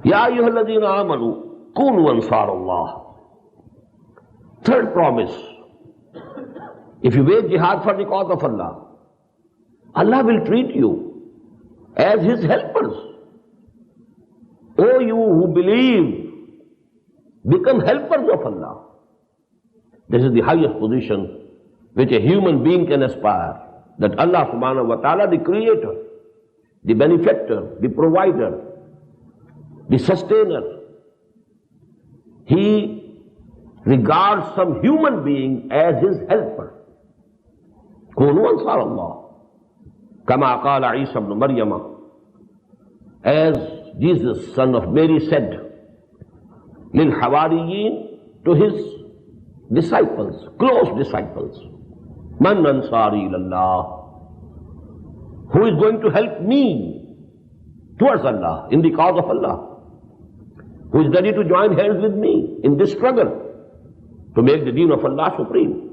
Ya ayyuhalladhina amanu kunu ansarallah. Third promise. If you wage jihad for the cause of Allah, Allah will treat you as His helpers. O you who believe, become helpers of Allah. This is the highest position which a human being can aspire. That Allah subhanahu wa ta'ala, the creator, the benefactor, the provider, the sustainer, He regards some human being as His helper. Kunu ansar Allah. Kama qala Isa ibn Maryam. As Jesus, son of Mary, said, Lil Hawariyin, to His disciples, close disciples, Man ansari ilallah. Who is going to help me towards Allah, in the cause of Allah? Who is ready to join hands with me in this struggle to make the deen of Allah supreme?